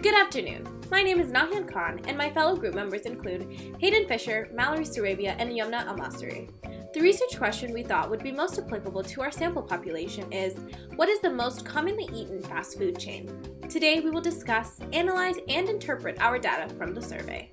Good afternoon. My name is Nahian and my fellow group members include Haden-Fisher, Mallory, Sarabia, and Yumna Elmasri. The research question we thought would be most applicable to our sample population is, what is the most commonly eaten fast food chain? Today we will discuss, analyze, and interpret our data from the survey.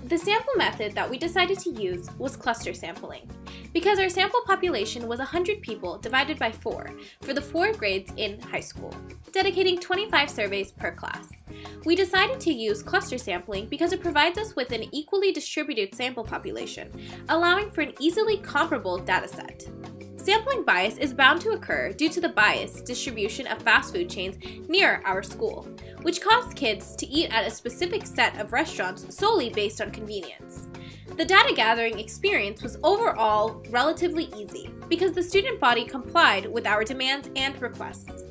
The sample method that we decided to use was cluster sampling, because our sample population was 100 people divided by 4 for the 4 grades in high school, dedicating 25 surveys per class. We decided to use cluster sampling because it provides us with an equally distributed sample population, allowing for an easily comparable dataset. Sampling bias is bound to occur due to the biased distribution of fast food chains near our school, which caused kids to eat at a specific set of restaurants solely based on convenience. The data gathering experience was overall relatively easy because the student body complied with our demands and requests.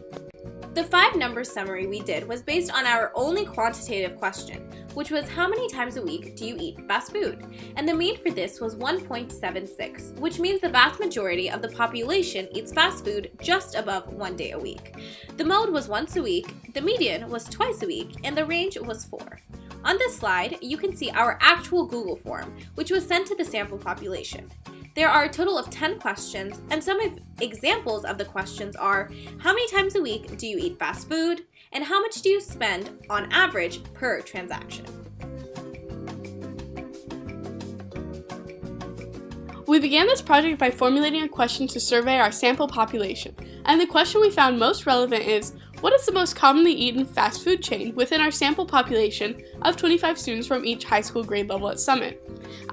The 5-number summary we did was based on our only quantitative question, which was how many times a week do you eat fast food? And the mean for this was 1.76, which means the vast majority of the population eats fast food just above 1 day a week. The mode was once a week, the median was twice a week, and the range was 4. On this slide, you can see our actual Google form, which was sent to the sample population. There are a total of 10 questions, and some examples of the questions are, how many times a week do you eat fast food? And how much do you spend on average per transaction? We began this project by formulating a question to survey our sample population, and the question we found most relevant is, what is the most commonly eaten fast food chain within our sample population of 25 students from each high school grade level at Summit?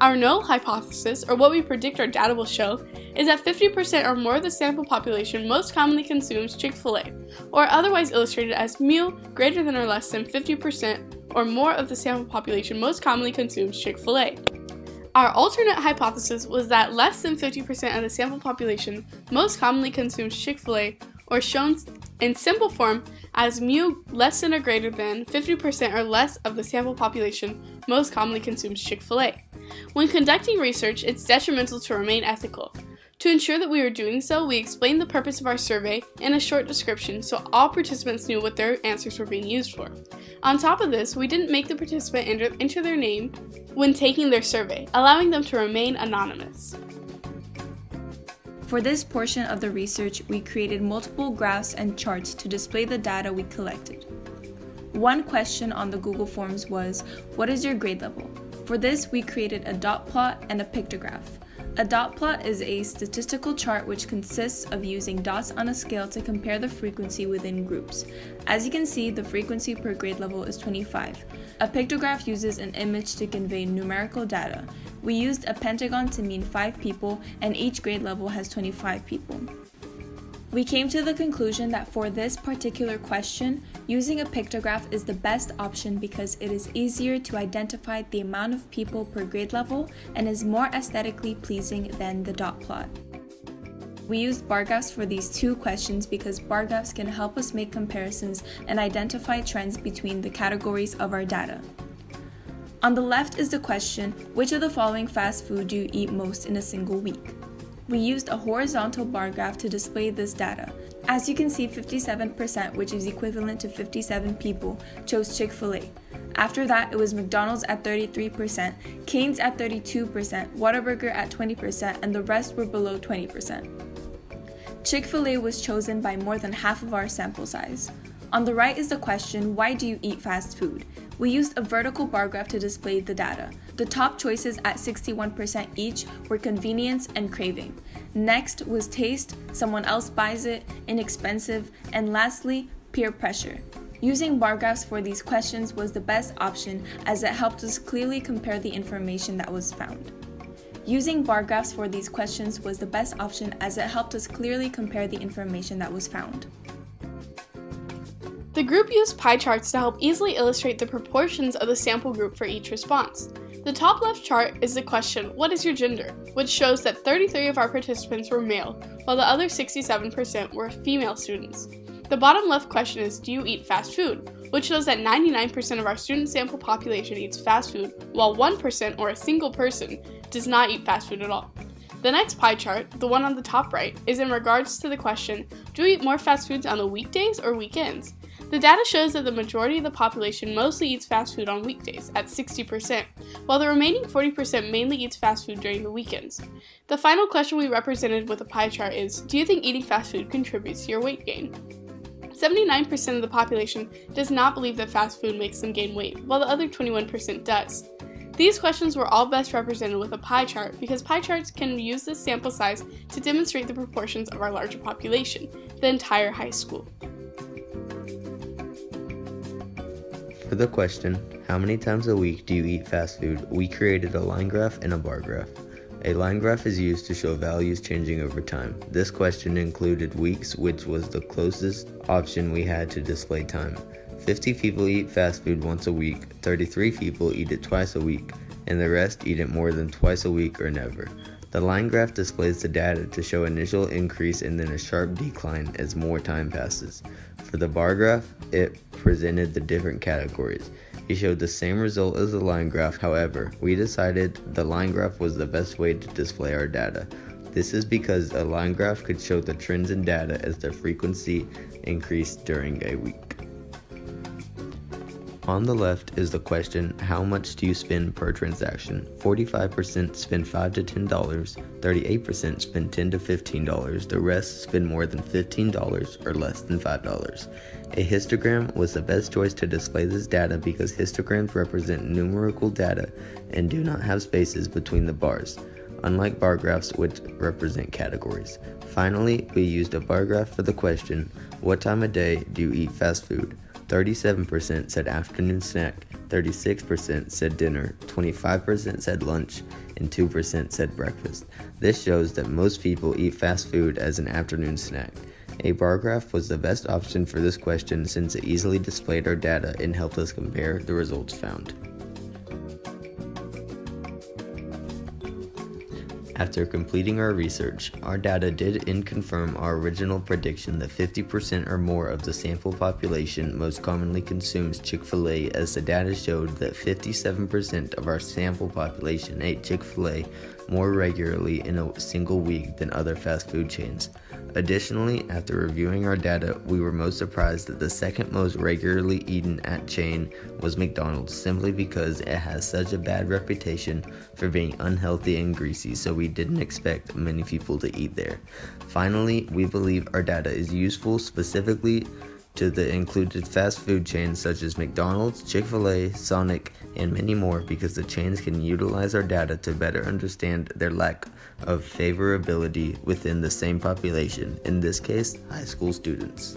Our null hypothesis, or what we predict our data will show, is that 50% or more of the sample population most commonly consumes Chick-fil-A, or otherwise illustrated as meal greater than or less than 50% or more of the sample population most commonly consumes Chick-fil-A. Our alternate hypothesis was that less than 50% of the sample population most commonly consumes Chick-fil-A, or shown in simple form as mu less than or greater than 50% or less of the sample population most commonly consumes Chick-fil-A. When conducting research, it's detrimental to remain ethical. To ensure that we were doing so, we explained the purpose of our survey in a short description so all participants knew what their answers were being used for. On top of this, we didn't make the participant enter their name when taking their survey, allowing them to remain anonymous. For this portion of the research, we created multiple graphs and charts to display the data we collected. One question on the Google Forms was, what is your grade level? For this, we created a dot plot and a pictograph. A dot plot is a statistical chart which consists of using dots on a scale to compare the frequency within groups. As you can see, the frequency per grade level is 25. A pictograph uses an image to convey numerical data. We used a pentagon to mean 5 people, and each grade level has 25 people. We came to the conclusion that for this particular question, using a pictograph is the best option because it is easier to identify the amount of people per grade level and is more aesthetically pleasing than the dot plot. We used bar graphs for these 2 questions because bar graphs can help us make comparisons and identify trends between the categories of our data. On the left is the question, which of the following fast food do you eat most in a single week? We used a horizontal bar graph to display this data. As you can see, 57%, which is equivalent to 57 people, chose Chick-fil-A. After that, it was McDonald's at 33%, Cane's at 32%, Whataburger at 20%, and the rest were below 20%. Chick-fil-A was chosen by more than half of our sample size. On the right is the question, why do you eat fast food? We used a vertical bar graph to display the data. The top choices at 61% each were convenience and craving. Next was taste, someone else buys it, inexpensive, and lastly, peer pressure. Using bar graphs for these questions was the best option as it helped us clearly compare the information that was found. Using bar graphs for these questions was the best option as it helped us clearly compare the information that was found. The group used pie charts to help easily illustrate the proportions of the sample group for each response. The top left chart is the question, what is your gender? Which shows that 33 of our participants were male, while the other 67% were female students. The bottom left question is, do you eat fast food? Which shows that 99% of our student sample population eats fast food, while 1% or a single person does not eat fast food at all. The next pie chart, the one on the top right, is in regards to the question, do we eat more fast foods on the weekdays or weekends? The data shows that the majority of the population mostly eats fast food on weekdays, at 60%, while the remaining 40% mainly eats fast food during the weekends. The final question we represented with a pie chart is, do you think eating fast food contributes to your weight gain? 79% of the population does not believe that fast food makes them gain weight, while the other 21% does. These questions were all best represented with a pie chart because pie charts can use this sample size to demonstrate the proportions of our larger population, the entire high school. For the question, how many times a week do you eat fast food, we created a line graph and a bar graph. A line graph is used to show values changing over time. This question included weeks, which was the closest option we had to display time. 50 people eat fast food once a week, 33 people eat it twice a week, and the rest eat it more than twice a week or never. The line graph displays the data to show initial increase and then a sharp decline as more time passes. For the bar graph, it presented the different categories. It showed the same result as the line graph, however, we decided the line graph was the best way to display our data. This is because a line graph could show the trends in data as their frequency increased during a week. On the left is the question, how much do you spend per transaction? 45% spend $5 to $10, 38% spend $10 to $15, the rest spend more than $15 or less than $5. A histogram was the best choice to display this data because histograms represent numerical data and do not have spaces between the bars, unlike bar graphs which represent categories. Finally, we used a bar graph for the question, what time of day do you eat fast food? 37% said afternoon snack, 36% said dinner, 25% said lunch, and 2% said breakfast. This shows that most people eat fast food as an afternoon snack. A bar graph was the best option for this question since it easily displayed our data and helped us compare the results found. After completing our research, our data did confirm our original prediction that 50% or more of the sample population most commonly consumes Chick-fil-A, as the data showed that 57% of our sample population ate Chick-fil-A more regularly in a single week than other fast food chains. Additionally, after reviewing our data, we were most surprised that the second most regularly eaten at chain was McDonald's, simply because it has such a bad reputation for being unhealthy and greasy, so we didn't expect many people to eat there. Finally, we believe our data is useful specifically to the included fast food chains such as McDonald's, Chick-fil-A, Sonic, and many more because the chains can utilize our data to better understand their lack of favorability within the same population, in this case, high school students.